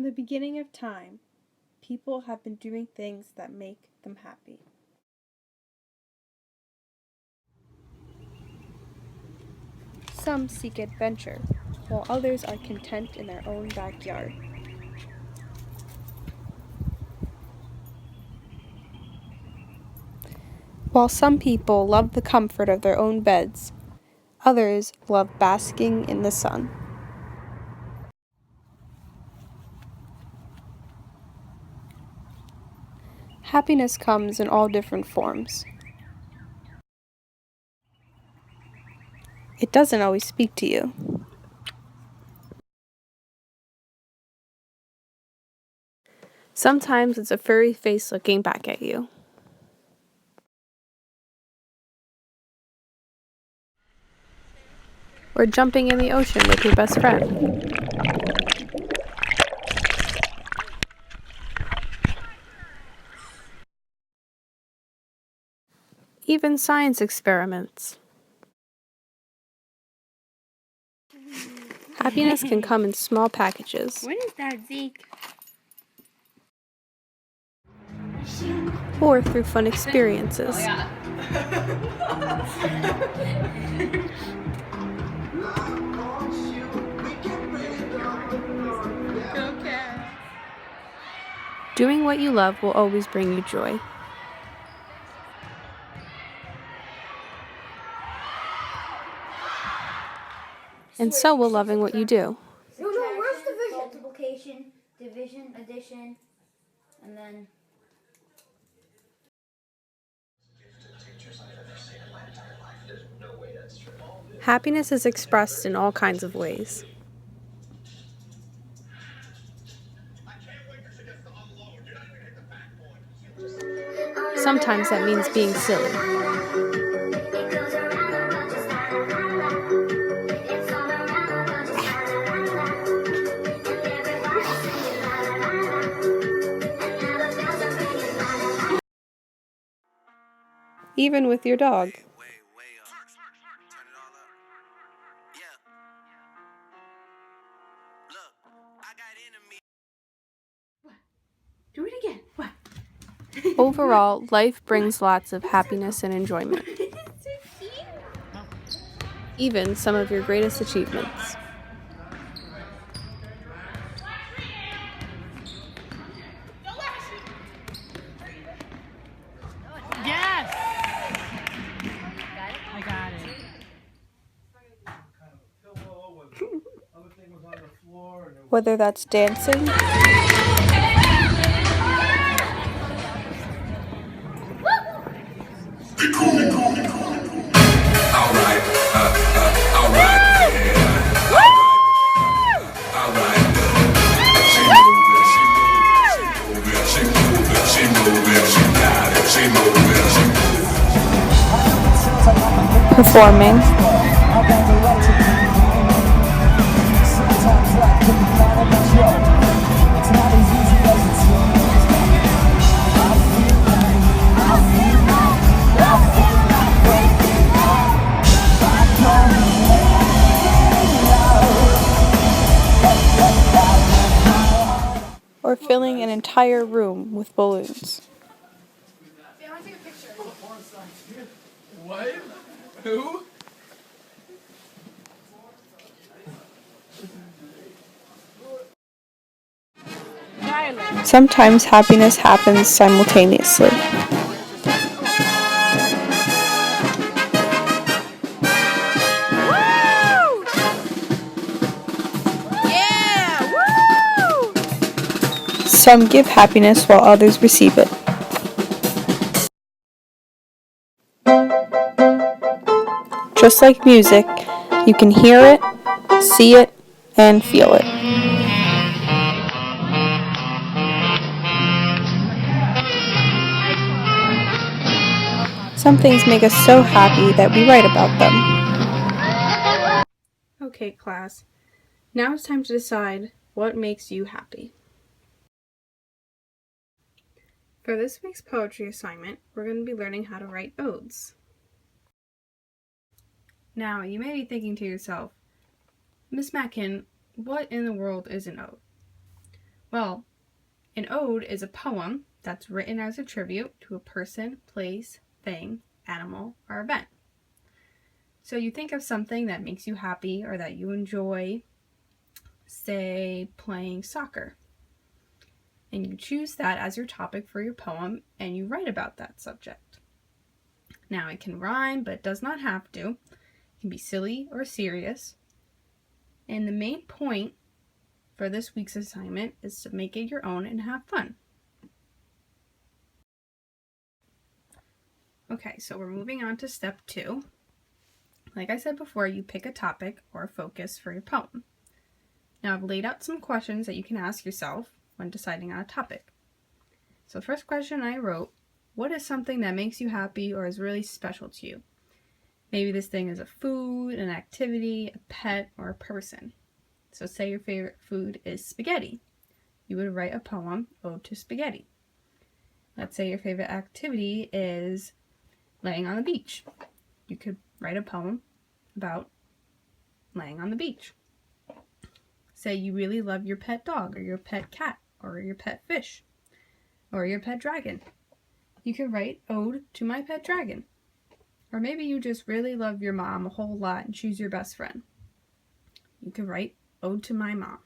From the beginning of time, people have been doing things that make them happy. Some seek adventure, while others are content in their own backyard. While some people love the comfort of their own beds, others love basking in the sun. Happiness comes in all different forms. It doesn't always speak to you. Sometimes it's a furry face looking back at you. Or jumping in the ocean with your best friend. Even science experiments. Happiness can come in small packages. What is that, Zeke? Or through fun experiences. Doing what you love will always bring you joy. And so will loving what you do. No, where's division? Multiplication, division, addition, and then... Happiness is expressed in all kinds of ways. Sometimes that means being silly. Even with your dog. Do it again. What? Overall, life brings lots of happiness and enjoyment. Even some of your greatest achievements. Yes! I got it. Whether that's dancing, performing, or filling an entire room with balloons. What? Who? Sometimes happiness happens simultaneously. Some give happiness while others receive it. Just like music, you can hear it, see it, and feel it. Some things make us so happy that we write about them. Okay, class. Now it's time to decide what makes you happy. For this week's poetry assignment, we're going to be learning how to write odes. Now, you may be thinking to yourself, Miss Mackin, what in the world is an ode? Well, an ode is a poem that's written as a tribute to a person, place, thing, animal, or event. So you think of something that makes you happy or that you enjoy, say playing soccer, and you choose that as your topic for your poem and you write about that subject. Now it can rhyme, but it does not have to. It can be silly or serious. And the main point for this week's assignment is to make it your own and have fun. Okay, so we're moving on to step 2. Like I said before, you pick a topic or a focus for your poem. Now I've laid out some questions that you can ask yourself when deciding on a topic. So the first question I wrote, what is something that makes you happy or is really special to you? Maybe this thing is a food, an activity, a pet, or a person. So say your favorite food is spaghetti. You would write a poem, Ode to Spaghetti. Let's say your favorite activity is laying on the beach. You could write a poem about laying on the beach. Say you really love your pet dog or your pet cat or your pet fish or your pet dragon. You could write Ode to My Pet Dragon. Or maybe you just really love your mom a whole lot and she's your best friend. You could write Ode to My Mom.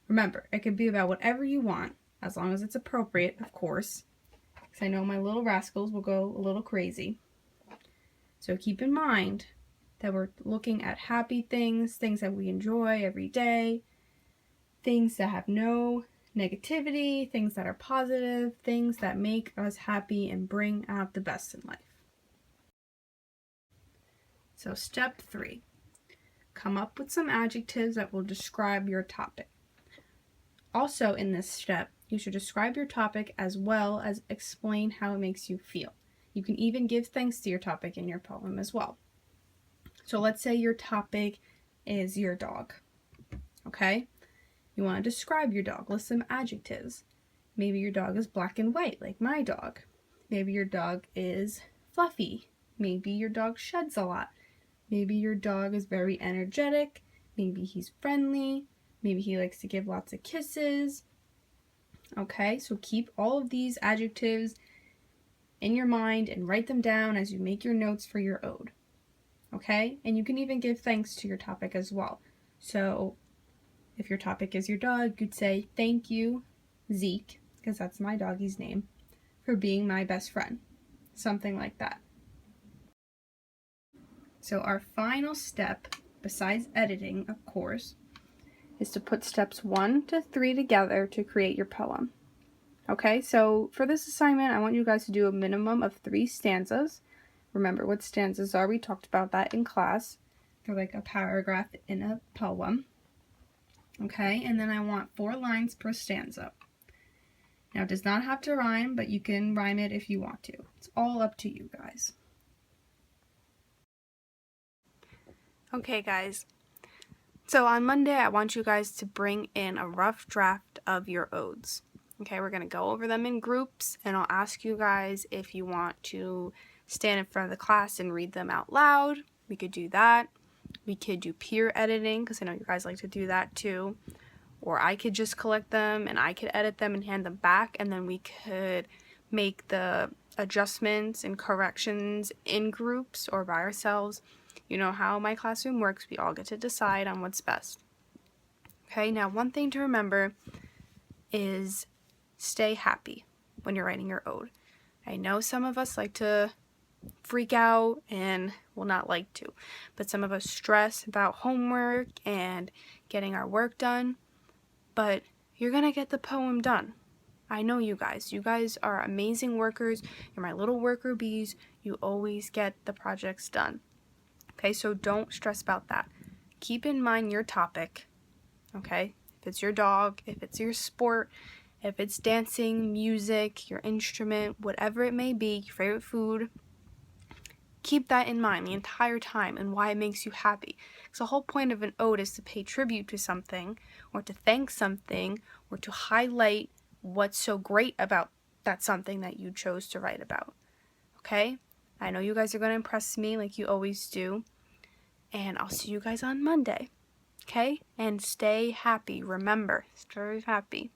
Remember, it could be about whatever you want, as long as it's appropriate, of course, because I know my little rascals will go a little crazy. So keep in mind that we're looking at happy things, things that we enjoy every day, things that have no negativity, things that are positive, things that make us happy and bring out the best in life. So step 3, come up with some adjectives that will describe your topic. Also in this step, you should describe your topic as well as explain how it makes you feel. You can even give thanks to your topic in your poem as well. So let's say your topic is your dog, okay? You want to describe your dog, list some adjectives. Maybe your dog is black and white, like my dog. Maybe your dog is fluffy. Maybe your dog sheds a lot. Maybe your dog is very energetic. Maybe he's friendly. Maybe he likes to give lots of kisses. Okay, so keep all of these adjectives in your mind and write them down as you make your notes for your ode. Okay, and you can even give thanks to your topic as well. So if your topic is your dog, you'd say, thank you, Zeke, because that's my doggy's name, for being my best friend. Something like that. So our final step, besides editing, of course, is to put steps 1 to 3 together to create your poem. Okay, so for this assignment, I want you guys to do a minimum of 3 stanzas. Remember what stanzas are. We talked about that in class. They're like a paragraph in a poem. Okay, and then I want 4 lines per stanza. Now, it does not have to rhyme, but you can rhyme it if you want to. It's all up to you guys. Okay, guys. So on Monday, I want you guys to bring in a rough draft of your odes. Okay, we're going to go over them in groups, and I'll ask you guys if you want to stand in front of the class and read them out loud. We could do that. We could do peer editing, because I know you guys like to do that too. Or I could just collect them, and I could edit them and hand them back, and then we could make the adjustments and corrections in groups or by ourselves. You know how my classroom works. We all get to decide on what's best. Okay, now one thing to remember is stay happy when you're writing your ode. I know some of us like to freak out and, well, not like to, but some of us stress about homework and getting our work done, but you're gonna get the poem done. I know you guys. You guys are amazing workers. You're my little worker bees. You always get the projects done. Okay, so don't stress about that. Keep in mind your topic, okay? If it's your dog, if it's your sport, if it's dancing, music, your instrument, whatever it may be, your favorite food, keep that in mind the entire time and why it makes you happy. Because the whole point of an ode is to pay tribute to something, or to thank something, or to highlight what's so great about that something that you chose to write about. Okay? I know you guys are going to impress me like you always do. And I'll see you guys on Monday. Okay? And stay happy. Remember, stay happy.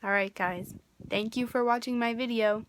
Alright guys, thank you for watching my video.